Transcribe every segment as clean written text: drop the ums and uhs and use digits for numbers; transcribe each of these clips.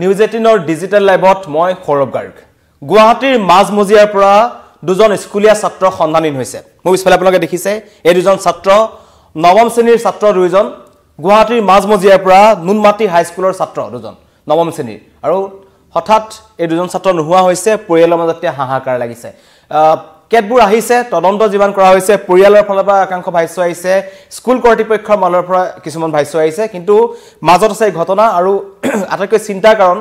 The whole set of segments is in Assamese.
নিউজ 18ৰ ডিজিটেল লাইভত মই সৌৰভ গাৰ্গ গুৱাহাটীৰ মাজমজিয়াৰ পৰা দুজন স্কুলীয়া ছাত্ৰ সন্ধানহীন হৈছে মই পিছফালে আপোনালোকে দেখিছে এই দুজন ছাত্ৰ নৱম শ্ৰেণীৰ ছাত্ৰ দুজন গুৱাহাটীৰ মাজমজিয়াৰ পৰা নুনমাটি হাই স্কুলৰ ছাত্ৰ দুজন নৱম শ্ৰেণীৰ আৰু হঠাৎ এই দুজন ছাত্ৰ নোহোৱা হৈছে পৰিয়ালৰ মাজতে হাহাকাৰ লাগিছে কেতবোৰ আহিছে তদন্ত জীৱান কৰা হৈছে পৰিয়ালৰ ফালৰ পৰা একাংশ ভাষ্য আহিছে স্কুল কৰ্তৃপক্ষৰ মালৰ পৰা কিছুমান ভাষ্য আহিছে কিন্তু মাজত আছে ঘটনা আৰু আটাইতকৈ চিন্তাৰ কাৰণ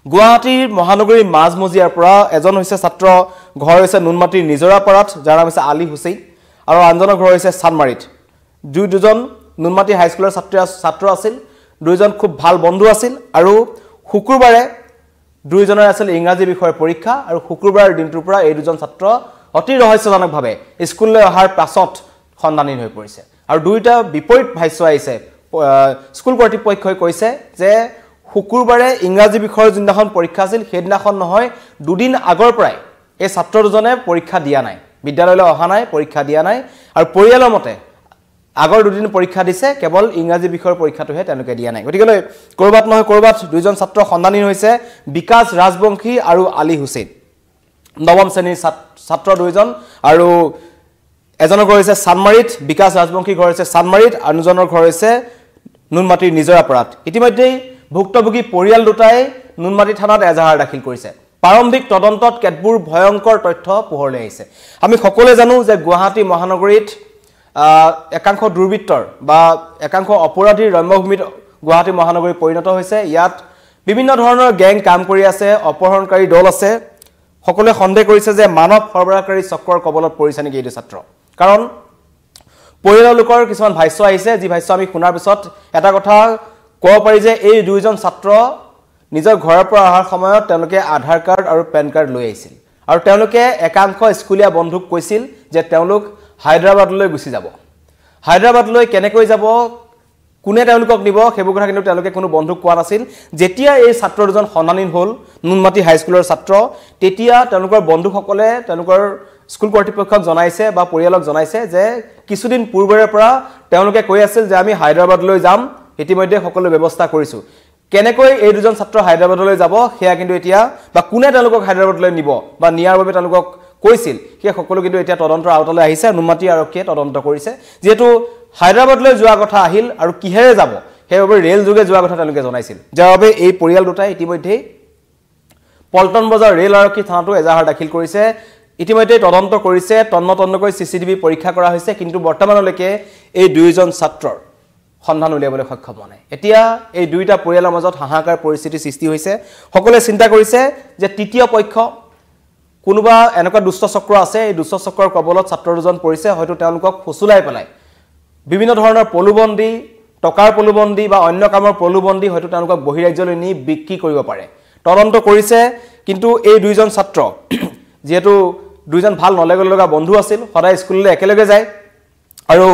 গুৱাহাটীৰ মহানগৰীৰ মাজমজিয়াৰ পৰা এজন হৈছে ছাত্ৰ ঘৰ হৈছে নুনমাটিৰ নিজৰাপাৰাত যাৰ নাম হৈছে আলী হুছেইন আৰু আনজনৰ ঘৰ হৈছে চানমাৰীত দুজন নুনমাটি হাই স্কুলৰ ছাত্ৰ আছিল দুজন খুব ভাল বন্ধু আছিল আৰু শুকুৰবাৰে দুইজনৰ আছিল ইংৰাজী বিষয়ৰ পৰীক্ষা আৰু শুকুৰবাৰৰ দিনটোৰ পৰা এই দুজন ছাত্ৰ অতি ৰহস্যজনকভাৱে স্কুললৈ অহাৰ পাছত সন্ধানহীন হৈ পৰিছে আৰু দুইটা বিপৰীত ভাষ্য আহিছে স্কুল কৰ্তৃপক্ষই কৈছে যে শুকুৰবাৰে ইংৰাজী বিষয়ৰ যিদিনাখন পৰীক্ষা আছিল সেইদিনাখন নহয় দুদিন আগৰ পৰাই এই ছাত্ৰ দুজনে পৰীক্ষা দিয়া নাই বিদ্যালয়লৈ অহা নাই পৰীক্ষা দিয়া নাই আৰু পৰিয়ালৰ মতে আগৰ দুদিন পৰীক্ষা দিছে কেৱল ইংৰাজী বিষয়ৰ পৰীক্ষাটোহে তেওঁলোকে দিয়া নাই গতিকে কৰবাত নহয় কৰবাত দুইজন ছাত্ৰ সন্ধানহীন হৈছে বিকাশ ৰাজবংশী আৰু আলী হুছেইন নৱম শ্ৰেণীৰ ছাত্ৰ দুইজন আৰু এজনৰ ঘৰ হৈছে চানমাৰীত বিকাশ ৰাজবংশী ঘৰ হৈছে চানমাৰীত আনজনৰ ঘৰ হৈছে নুনমাটিৰ নিজৰাপাৰাত ইতিমধ্যেই ভুক্তভোগী পৰিয়াল দুটাই নুনমাটি থানাত এজাহাৰ দাখিল কৰিছে প্ৰাৰম্ভিক তদন্তত কেতবোৰ ভয়ংকৰ তথ্য পোহৰলৈ আহিছে আমি সকলোৱে জানো যে গুৱাহাটী মহানগৰীত একাংশ দুৰ্বৃত্তৰ বা একাংশ অপৰাধীৰ ৰম্যভূমিত গুৱাহাটী মহানগৰী পৰিণত হৈছে ইয়াত বিভিন্ন ধৰণৰ গ্যাং কাম কৰি আছে অপহৰণকাৰী দল আছে সকলোৱে সন্দেহ কৰিছে যে মানৱ সৰবৰাহকাৰী চক্ৰৰ কবলত পৰিছে নেকি এই ছাত্ৰ কাৰণ পৰিয়ালৰ লোকৰ কিছুমান ভাষ্য আহিছে যি ভাষ্য আমি শুনাৰ পিছত এটা কথা ক'ব পাৰি যে এই দুইজন ছাত্ৰ নিজৰ ঘৰৰ পৰা অহাৰ সময়ত তেওঁলোকে আধাৰ কাৰ্ড আৰু পেন কাৰ্ড লৈ আহিছিল আৰু তেওঁলোকে একাংশ স্কুলীয়া বন্ধুক কৈছিল যে তেওঁলোক হায়দৰাবাদলৈ গুচি যাব হায়দৰাবাদলৈ কেনেকৈ যাব কোনে তেওঁলোকক নিব সেইবোৰ কথা কিন্তু তেওঁলোকে কোনো বন্ধুক কোৱা নাছিল যেতিয়া এই ছাত্ৰ দুজন সন্ধানহীন হ'ল নুনমাটি হাই স্কুলৰ ছাত্ৰ তেতিয়া তেওঁলোকৰ বন্ধুসকলে তেওঁলোকৰ স্কুল কৰ্তৃপক্ষক জনাইছে বা পৰিয়ালক জনাইছে যে কিছুদিন পূৰ্বৰে পৰা তেওঁলোকে কৈ আছিল যে আমি হায়দৰাবাদলৈ যাম ইতিমধ্যে সকলো ব্যৱস্থা কৰিছো কেনেকৈ এই দুজন ছাত্ৰ হায়দৰাবাদলৈ যাব সেয়া কিন্তু এতিয়া বা কোনে তেওঁলোকক হায়দৰাবাদলৈ নিব বা নিয়াৰ বাবে তেওঁলোকক কৈছিল সেই সকলো কিন্তু এতিয়া তদন্তৰ আওতালৈ আহিছে নুনমাটি আৰক্ষীয়ে তদন্ত কৰিছে যেহেতু হায়দৰাবাদলৈ যোৱা কথা আহিল আৰু কিহেৰে যাব সেইবাবে ৰেল যোগে যোৱা কথা তেওঁলোকে জনাইছিল যাৰ বাবে এই পৰিয়াল দুটাই ইতিমধ্যে পল্টন বজাৰ ৰেল আৰক্ষী থানাটো এজাহাৰ দাখিল কৰিছে ইতিমধ্যে তদন্ত কৰিছে তন্নতন্নকৈ সিসিটিভি পৰীক্ষা কৰা হৈছে কিন্তু বৰ্তমানলৈকে এই দুইজন ছাত্ৰৰ সন্ধান উলিয়াবলৈ সক্ষম হোৱা নাই এতিয়া এই দুইটা পৰিয়ালৰ মাজত হাহাকাৰ পৰিস্থিতি সৃষ্টি হৈছে সকলোৱে চিন্তা কৰিছে যে তৃতীয় পক্ষ কোনোবা এনেকুৱা দুষ্ট চক্ৰ আছে এই দুষ্ট চক্ৰৰ কবলত ছাত্ৰ দুজন পৰিছে হয়তো তেওঁলোকক ফুসুলাই পেলাই বিভিন্ন ধৰণৰ পলুবন্দী টকাৰ পলুবন্দী বা অন্য কামৰ পলুবন্দী হয়তো তেওঁলোকক বহিৰাজ্যলৈ নি বিক্ৰী কৰিব পাৰে তদন্ত কৰিছে কিন্তু এই দুইজন ছাত্ৰ যেহেতু দুইজন ভাল নলেগৰ লগা বন্ধু আছিল সদায় স্কুললৈ একেলগে যায় আৰু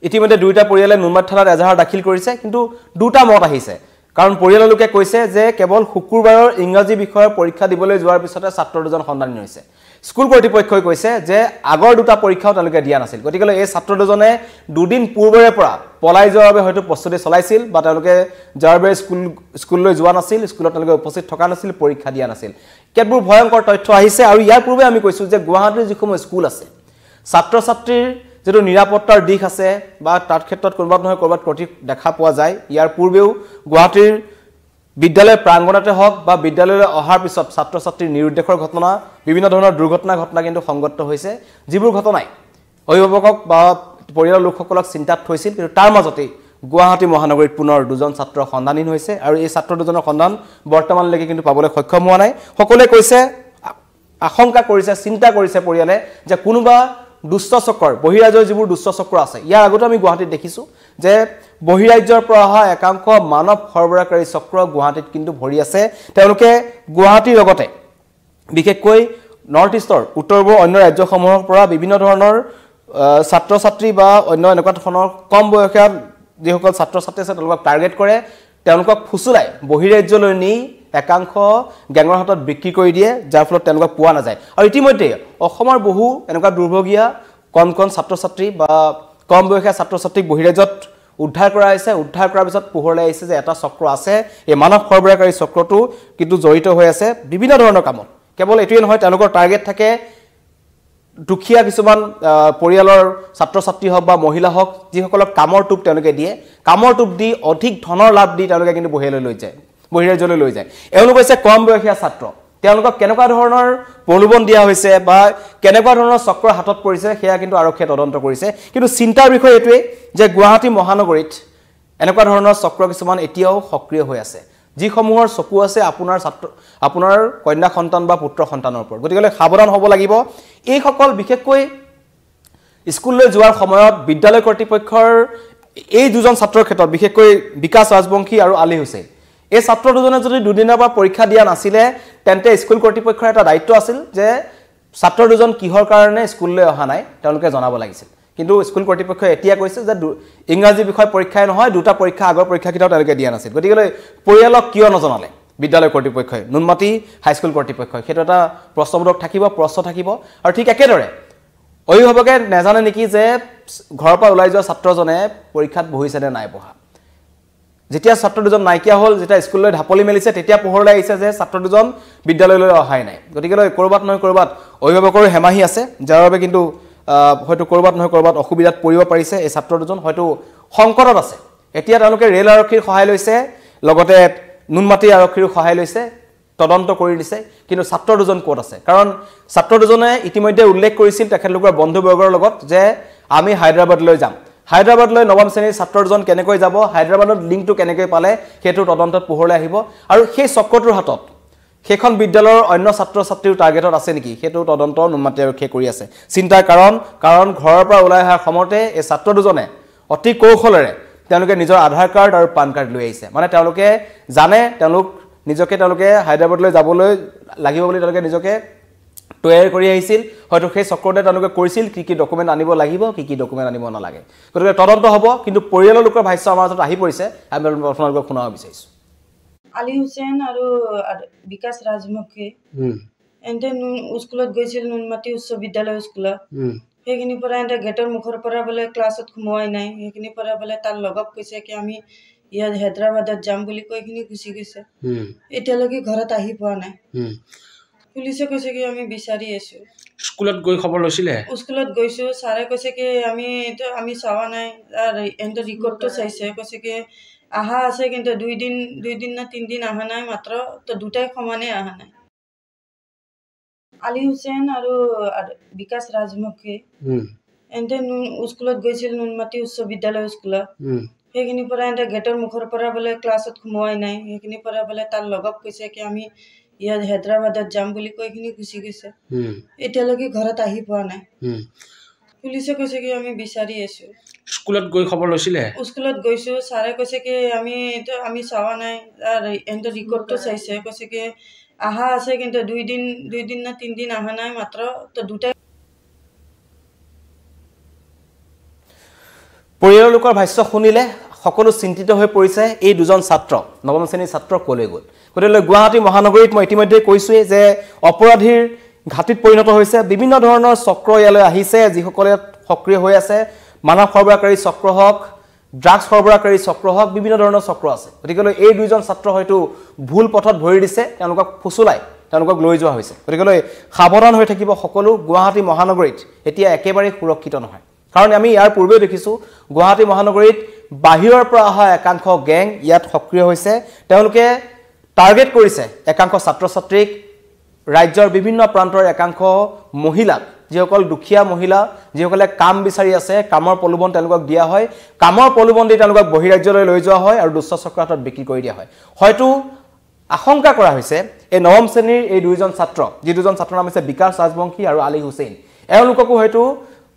ইতিমধ্যে দুইটা পৰিয়ালে নুনমাটি থানাত এজাহাৰ দাখিল কৰিছে কিন্তু দুটা মত আহিছে কাৰণ পৰিয়ালৰ লোকে কৈছে যে কেৱল শুকুৰবাৰৰ ইংৰাজী বিষয়ৰ পৰীক্ষা দিবলৈ যোৱাৰ পিছতে ছাত্ৰ দুজন সন্ধানহীন হৈছে স্কুল কৰ্তৃপক্ষই কৈছে যে আগৰ দুটা পৰীক্ষাও তেওঁলোকে দিয়া নাছিল গতিকে এই ছাত্ৰ দুজনে দুদিন পূৰ্বৰে পৰা পলাই যোৱাৰ বাবে হয়তো প্ৰস্তুতি চলাইছিল বা তেওঁলোকে যাৰ বাবে স্কুললৈ যোৱা নাছিল স্কুলত তেওঁলোকে উপস্থিত থকা নাছিল পৰীক্ষা দিয়া নাছিল কেতবোৰ ভয়ংকৰ তথ্য আহিছে আৰু ইয়াৰ পূৰ্বে আমি কৈছো যে গুৱাহাটীৰ যিসমূহ স্কুল আছে ছাত্ৰ ছাত্ৰীৰ যেটো নিৰাপত্তাৰ দিশ আছে বা তাৰ ক্ষেত্ৰত কোনবাত নহয় কোনবাত প্ৰতি দেখা পোৱা যায় ইয়াৰ পূৰ্বেও গুৱাহাটীৰ বিদ্যালয় প্ৰাংগণতে হওক বা বিদ্যালয়লৈ অহাৰ পিছত ছাত্ৰ ছাত্ৰীৰ নিৰুদ্দেশৰ ঘটনা বিভিন্ন ধৰণৰ দুৰ্ঘটনা কিন্তু সংগত হৈছে যিবোৰ ঘটনাই অভিভাৱকক বা পৰিয়ালৰ লোকসকলক চিন্তাত থৈছিল কিন্তু তাৰ মাজতে গুৱাহাটী মহানগৰীত পুনৰ দুজন ছাত্ৰ সন্ধানহীন হৈছে আৰু এই ছাত্ৰ দুজনৰ সন্ধান বৰ্তমানলৈকে কিন্তু পাবলৈ সক্ষম হোৱা নাই সকলোৱে কৈছে আশংকা কৰিছে চিন্তা কৰিছে পৰিয়ালে যে কোনোবা দুষ্ট চক্ৰৰ বহিৰাজ্যৰ যিবোৰ দুষ্ট চক্ৰ আছে ইয়াৰ আগতে আমি গুৱাহাটীত দেখিছো যে বহিৰাজ্যৰ পৰা অহা একাংশ মানৱ সৰবৰাহকাৰী চক্ৰ গুৱাহাটীত কিন্তু ভৰি আছে তেওঁলোকে গুৱাহাটীৰ লগতে বিশেষকৈ নৰ্থ ইষ্টৰ উত্তৰ-পূবৰ অন্য ৰাজ্যসমূহৰ পৰা বিভিন্ন ধৰণৰ ছাত্ৰ ছাত্ৰী বা অন্য এনেকুৱা ধৰণৰ কম বয়সীয়া যিসকল ছাত্ৰ ছাত্ৰী আছে তেওঁলোকক টাৰ্গেট কৰে তেওঁলোকক ফুসুলাই বহিৰাজ্যলৈ নি একাংশ গ্যাঙৰ হাতত বিক্ৰী কৰি দিয়ে যাৰ ফলত তেওঁলোকক পোৱা নাযায় আৰু ইতিমধ্যে অসমৰ বহু এনেকুৱা দুৰ্ভগীয়া কণ ছাত্ৰ ছাত্ৰী বা কম বয়সীয়া ছাত্ৰ ছাত্ৰীক বহিৰাজ্যত উদ্ধাৰ কৰা হৈছে উদ্ধাৰ কৰাৰ পিছত পোহৰলৈ আহিছে যে এটা চক্ৰ আছে এই মানৱ সৰবৰাহকাৰী চক্ৰটো কিন্তু জড়িত হৈ আছে বিভিন্ন ধৰণৰ কামত কেৱল এটোই নহয় তেওঁলোকৰ টাৰ্গেট থাকে দুখিয়া কিছুমান পৰিয়ালৰ ছাত্ৰ ছাত্ৰী হওক বা মহিলা হওক যিসকলক কামৰ টুপ তেওঁলোকে দিয়ে কামৰ টুপ দি অধিক ধনৰ লাভ দি তেওঁলোকে কিন্তু বহিৰাজ্যলৈ লৈ যায় এওঁলোক হৈছে কম বয়সীয়া ছাত্ৰ তেওঁলোকক কেনেকুৱা ধৰণৰ প্ৰলোভন দিয়া হৈছে বা কেনেকুৱা ধৰণৰ চক্ৰৰ হাতত পৰিছে সেয়া কিন্তু আৰক্ষীয়ে তদন্ত কৰিছে কিন্তু চিন্তাৰ বিষয় এটোৱে যে গুৱাহাটী মহানগৰীত এনেকুৱা ধৰণৰ চক্ৰ কিছুমান এতিয়াও সক্ৰিয় হৈ আছে যিসমূহৰ চকু আছে আপোনাৰ কন্যা সন্তান বা পুত্ৰ সন্তানৰ ওপৰত গতিকে সাৱধান হ'ব লাগিব এই সকল বিশেষকৈ স্কুললৈ যোৱাৰ সময়ত বিদ্যালয় কৰ্তৃপক্ষৰ এই দুজন ছাত্ৰৰ ক্ষেত্ৰত বিশেষকৈ বিকাশ ৰাজবংশী আৰু আলী হুছেইন এই ছাত্ৰ দুজনে যদি দুদিনৰ পৰা পৰীক্ষা দিয়া নাছিলে তেন্তে স্কুল কৰ্তৃপক্ষৰ এটা দায়িত্ব আছিল যে ছাত্ৰ দুজন কিহৰ কাৰণে স্কুললৈ অহা নাই তেওঁলোকে জনাব লাগিছিল কিন্তু স্কুল কৰ্তৃপক্ষই এতিয়া কৈছে যে ইংৰাজী বিষয় পৰীক্ষাই নহয় দুটা পৰীক্ষা আগৰ পৰীক্ষা কিটাও তেওঁলোকে দিয়া নাছিল গতিকে পৰিয়ালক কিয় নজনালে বিদ্যালয় কৰ্তৃপক্ষই নুনমাটি হাইস্কুল কৰ্তৃপক্ষই সেইটো এটা প্ৰশ্নবোধক থাকিব প্ৰশ্ন থাকিব আৰু ঠিক একেদৰে অভিভাৱকে নেজানে নেকি যে ঘৰৰ পৰা ওলাই যোৱা ছাত্ৰজনে পৰীক্ষাত বহিছে নে নাই বহা যেতিয়া ছাত্ৰ দুজন নাইকিয়া হ'ল যেতিয়া স্কুললৈ ঢাপলি মেলিছে তেতিয়া পোহৰলৈ আহিছে যে ছাত্ৰ দুজন বিদ্যালয়লৈ অহাই নাই গতিকে কৰবাত নহয় কৰবাত অভিভাৱকৰ হেমাহি আছে যাৰ বাবে কিন্তু হয়তো কৰবাত নহয় কৰবাত অসুবিধাত পৰিব পাৰিছে এই ছাত্ৰ দুজন হয়তো সংকটত আছে এতিয়া তেওঁলোকে ৰেল আৰক্ষীৰ সহায় লৈছে লগতে নুনমাটি আৰক্ষীৰ সহায় লৈছে তদন্ত কৰি দিছে কিন্তু ছাত্ৰ দুজন ক'ত আছে কাৰণ ছাত্ৰ দুজনে ইতিমধ্যে উল্লেখ কৰিছিল তেখেতলোকৰ বন্ধুবৰ্গৰ লগত যে আমি হায়দৰাবাদলৈ যাম হায়দৰাবাদলৈ নৱম শ্ৰেণীৰ ছাত্ৰ দুজন কেনেকৈ যাব হায়দৰাবাদত লিংকটো কেনেকৈ পালে সেইটো তদন্তত পোহৰলৈ আহিব আৰু সেই চক্ৰটোৰ হাতত সেইখন বিদ্যালয়ৰ অন্য ছাত্ৰ ছাত্ৰীৰ টাৰ্গেটত আছে নেকি সেইটো তদন্ত নুনমাটি আৰক্ষীয়ে কৰি আছে চিন্তাৰ কাৰণ ঘৰৰ পৰা ওলাই অহাৰ সময়তে এই ছাত্ৰ দুজনে অতি কৌশলেৰে তেওঁলোকে নিজৰ আধাৰ কাৰ্ড আৰু পান কাৰ্ড লৈ আহিছে মানে তেওঁলোকে জানে তেওঁলোকে হায়দৰাবাদলৈ যাবলৈ লাগিব বুলি তেওঁলোকে নিজকে তৈয়াৰ কৰি আহিছিল হয়তো সেই চক্ৰতে তেওঁলোকে কৰিছিল কি ডকুমেন্ট আনিব লাগিব কি ডকুমেন্ট আনিব নালাগে গতিকে তদন্ত হ'ব কিন্তু পৰিয়ালৰ লোকৰ ভাষ্য আমাৰ মাজত আহি পৰিছে আমি আপোনালোকক শুনাব বিচাৰিছো আলী হুছেইন আৰু বিকাশ ৰাজবংশী এন্তে স্কুলত গৈছিল নুনমাটি উচ্চ বিদ্যালয় স্কুলত সেইখিনি পৰা এন্তে গেটৰ মুখৰ পৰা বোলে ক্লাছত সোমোৱাই নাই সেইখিনি পৰা বোলে তাৰ লগক কৈছে কি আমি ইয়াত হায়দৰাবাদত যাম বুলি কৈখিনি গুচি গৈছে এতিয়ালৈকে ঘৰত আহি পোৱা নাই পুলিচে কৈছে কি আমি বিচাৰি আছো স্কুলত গৈ খবৰ লৈছিলে স্কুলত গৈছো ছাৰে কৈছে কি আমি চাৱা নাই আৰ এন্তে ৰিকৰ্ডটো চাইছে কৈছে কি আহা আছে কিন্তু দুই দিন না 3 দিন আহা নাই মাত্ৰ তো দুটাই সমানে আহা নাই আলী হুছেইন আৰু বিকাশ ৰাজবংশী এন্তে স্কুলত গৈছিল নুনমাটি উচ্চ বিদ্যালয় স্কুলত সেইখিনি পৰা এন্তে গেটৰ মুখৰ পৰা বোলে ক্লাছত সোমোৱাই নাই সেইখিনি পৰা বোলে তাৰ লগক কৈছে কি আমি ইয়াত হায়দৰাবাদত যাম বুলি কৈখিনি গুচি গৈছে এতিয়ালৈকে ঘৰত আহি পোৱা নাই পুলিচে কৈছে কি আমি বিচাৰি আছো স্কুলত গৈ খবৰ লৈছিলে স্কুলত গৈছো ছাৰে কৈছে কি আমি চাৱা নাই আৰ এন্তে ৰিকৰ্ডটো চাইছে কৈছে কি আহা আছে কিন্তু দুই দিন না 3 দিন আহা নাই মাত্ৰ তো দুটাই পৰিয়ালৰ লোকৰ ভাষ্য শুনিলে সকলো চিন্তিত হৈ পৰিছে এই দুজন ছাত্ৰ নৱম শ্ৰেণীৰ ছাত্ৰ কলৈ গ'ল গতিকে গুৱাহাটী মহানগৰীত মই ইতিমধ্যে কৈছোৱে যে অপৰাধীৰ ঘাটিত পৰিণত হৈছে বিভিন্ন ধৰণৰ চক্ৰ ইয়ালৈ আহিছে যিসকলে সক্ৰিয় হৈ আছে মানৱ সৰবৰাহকাৰী চক্ৰ হওক ড্ৰাগছ সৰবৰাহকাৰী চক্ৰ হওক বিভিন্ন ধৰণৰ চক্ৰ আছে গতিকে এই দুইজন ছাত্ৰ হয়তো ভুল পথত ভৰি দিছে তেওঁলোকক ফুসুলাই তেওঁলোকক লৈ যোৱা হৈছে গতিকে সাৱধান হৈ থাকিব সকলো গুৱাহাটী মহানগৰীত এতিয়া একেবাৰে সুৰক্ষিত নহয় কাৰণ আমি ইয়াৰ পূৰ্বে দেখিছো গুৱাহাটী মহানগৰীত বাহিৰৰ পৰা অহা একাংশ গ্যাং ইয়াত সক্ৰিয় হৈছে তেওঁলোকে টাৰ্গেট কৰিছে একাংশ ছাত্ৰ ছাত্ৰীক ৰাজ্যৰ বিভিন্ন প্ৰান্তৰ একাংশ মহিলাক যিসকল দুখিয়া মহিলা যিসকলে কাম বিচাৰি আছে কামৰ প্ৰলোভন তেওঁলোকক দিয়া হয় কামৰ প্ৰলোভন দি তেওঁলোকক বহিৰাজ্যলৈ লৈ যোৱা হয় আৰু দুষ্ট চক্ৰৰ হাতত বিক্ৰী কৰি দিয়া হয় হয়তো আশংকা কৰা হৈছে এই নৱম শ্ৰেণীৰ এই দুইজন ছাত্ৰ যি দুজন ছাত্ৰৰ নাম আছে বিকাশ ৰাজবংশী আৰু আলী হুছেইন এওঁলোককো হয়তো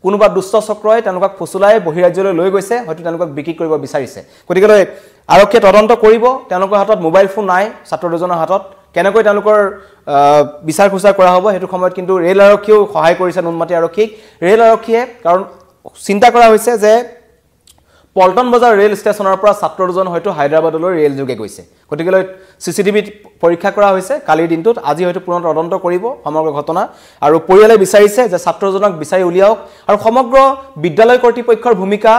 কোনোবা দুষ্ট চক্ৰই তেওঁলোকক ফুসুলাই বহিৰাজ্যলৈ লৈ গৈছে হয়তো তেওঁলোকক বিক্ৰী কৰিব বিচাৰিছে গতিকে আৰক্ষীয়ে তদন্ত কৰিব তেওঁলোকৰ হাতত মোবাইল ফোন নাই ছাত্ৰ দুজনৰ হাতত কেনেকৈ তেওঁলোকৰ বিচাৰ খুচাৰ কৰা হ'ব হেতু সময়ত কিন্তু ৰেল আৰক্ষীও সহায় কৰিছে নুনমাটি আৰক্ষীক ৰেল আৰক্ষীয়ে কাৰণ চিন্তা কৰা হৈছে যে পল্টন বজাৰ ৰেল ষ্টেচনৰ পৰা ছাত্ৰ দুজন হয়তো হায়দৰাবাদলৈ ৰেল যোগে গৈছে গতিকে সিসিটিভি পৰীক্ষা কৰা হৈছে কালিৰ দিনটোত আজি হয়তো পুনৰ তদন্ত কৰিব সমগ্ৰ ঘটনা আৰু পৰিয়ালে বিচাৰিছে যে ছাত্ৰজনক বিচাৰি উলিয়াওক আৰু সমগ্ৰ বিদ্যালয় কৰ্তৃপক্ষৰ ভূমিকা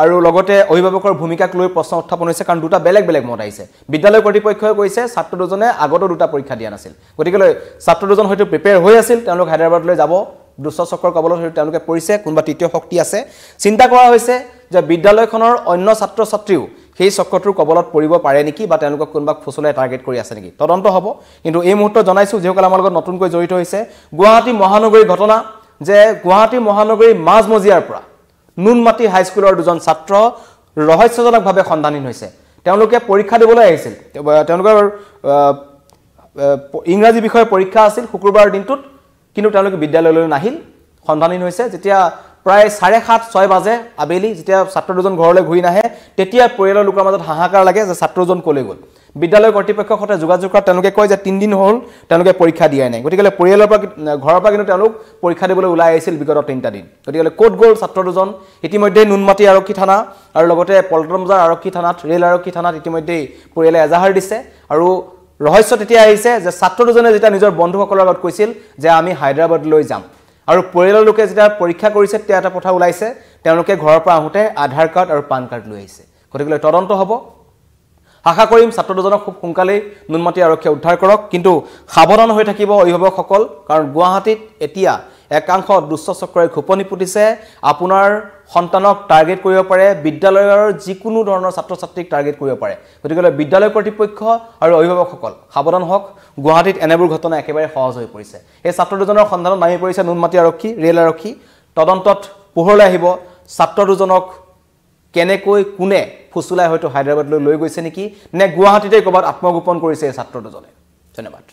আৰু লগতে অভিভাৱকৰ ভূমিকাক লৈ প্ৰশ্ন উত্থাপন হৈছে কাৰণ দুটা বেলেগ বেলেগ মত আহিছে বিদ্যালয় কৰ্তৃপক্ষই কৈছে ছাত্ৰ দুজনে আগতো দুটা পৰীক্ষা দিয়া নাছিল গতিকে ছাত্ৰ দুজন হয়তো প্ৰিপেয়াৰ হৈ আছিল তেওঁলোক হায়দৰাবাদলৈ যাব দুষ্ট চক্ৰৰ কবলত হয়তো তেওঁলোকে পৰিছে কোনবা তৃতীয় শক্তি আছে চিন্তা কৰা হৈছে যে বিদ্যালয়খনৰ অন্য ছাত্ৰ ছাত্ৰীও সেই চক্ৰটোৰ কবলত পৰিব পাৰে নেকি বা তেওঁলোকক কোনবা ফুসলাই টাৰ্গেট কৰি আছে নেকি তদন্ত হ'ব কিন্তু এই মুহূৰ্তত জনাইছো যেসকল আমাৰ লগত নতুনকৈ জড়িত হৈছে গুৱাহাটী মহানগৰীৰ ঘটনা যে গুৱাহাটী মহানগৰীৰ মাজমজিয়াৰ পৰা নুনমাটি হাইস্কুলৰ দুজন ছাত্ৰ ৰহস্যজনকভাৱে সন্ধানহীন হৈছে তেওঁলোকে পৰীক্ষা দিবলৈ আহিছিল তেওঁলোকৰ ইংৰাজী বিষয়ৰ পৰীক্ষা আছিল শুক্ৰবাৰৰ দিনটোত কিন্তু তেওঁলোকে বিদ্যালয়লৈ নাহিল সন্ধানহীন হৈছে যেতিয়া প্ৰায় 7:30-6 বাজে আবেলি যেতিয়া ছাত্ৰ দুজন ঘৰলৈ ঘূৰি নাহে তেতিয়া পৰিয়ালৰ লোকৰ মাজত হাহাকাৰ লাগে যে ছাত্ৰজন কলৈ গ'ল বিদ্যালয় কৰ্তৃপক্ষৰ সৈতে যোগাযোগ কৰা তেওঁলোকে কয় যে 3 দিন হ'ল তেওঁলোকে পৰীক্ষা দিয়াই নাই গতিকে পৰিয়ালৰ পৰা ঘৰৰ পৰা কিন্তু তেওঁলোক পৰীক্ষা দিবলৈ ওলাই আহিছিল বিগত 3টা দিন গতিকে ক'ত গ'ল ছাত্ৰ দুজন ইতিমধ্যে নুনমাটি আৰক্ষী থানা আৰু লগতে পল্টন বজাৰ আৰক্ষী থানাত ৰেল আৰক্ষী থানাত ইতিমধ্যে পৰিয়ালে এজাহাৰ দিছে আৰু ৰহস্য তেতিয়া আহিছে যে ছাত্ৰ দুজনে যেতিয়া নিজৰ বন্ধুসকলৰ লগত কৈছিল যে আমি হায়দৰাবাদলৈ যাম আৰু পৰিয়ালৰ লোকে যেতিয়া পৰীক্ষা কৰিছে তেতিয়া এটা কথা ওলাইছে তেওঁলোকে ঘৰৰ পৰা আহোতে আধাৰ কাৰ্ড আৰু পান কাৰ্ড লৈ আহিছে গতিকে তদন্ত হ'ব আশা কৰিম ছাত্ৰ দুজনক খুব সোনকালে নুনমাটি আৰক্ষীয়ে উদ্ধাৰ কৰক কিন্তু সাৱধান হৈ থাকিব অভিভাৱকসকল কাৰণ গুৱাহাটীত এতিয়া একাংশ দুষ্ট চক্ৰই খোপনি পুতিছে আপোনাৰ সন্তানক টাৰ্গেট কৰিব পাৰে বিদ্যালয়ৰ যিকোনো ধৰণৰ ছাত্ৰ ছাত্ৰীক টাৰ্গেট কৰিব পাৰে গতিকে বিদ্যালয় কৰ্তৃপক্ষ আৰু অভিভাৱকসকল সাৱধান হওক গুৱাহাটীত এনেবোৰ ঘটনা একেবাৰে সহজ হৈ পৰিছে এই ছাত্ৰ দুজনৰ সন্ধানত নামি পৰিছে নুনমাটি আৰক্ষী ৰেল আৰক্ষী তদন্তত পোহৰলৈ আহিব ছাত্ৰ দুজনক কেনেকৈ কোনে ফুসলাই হয়তো হায়দৰাবাদলৈ লৈ গৈছে নেকি নে গুৱাহাটীতে ক'বাত আত্মগোপন কৰিছে এই ছাত্ৰ দুজনে ধন্যবাদ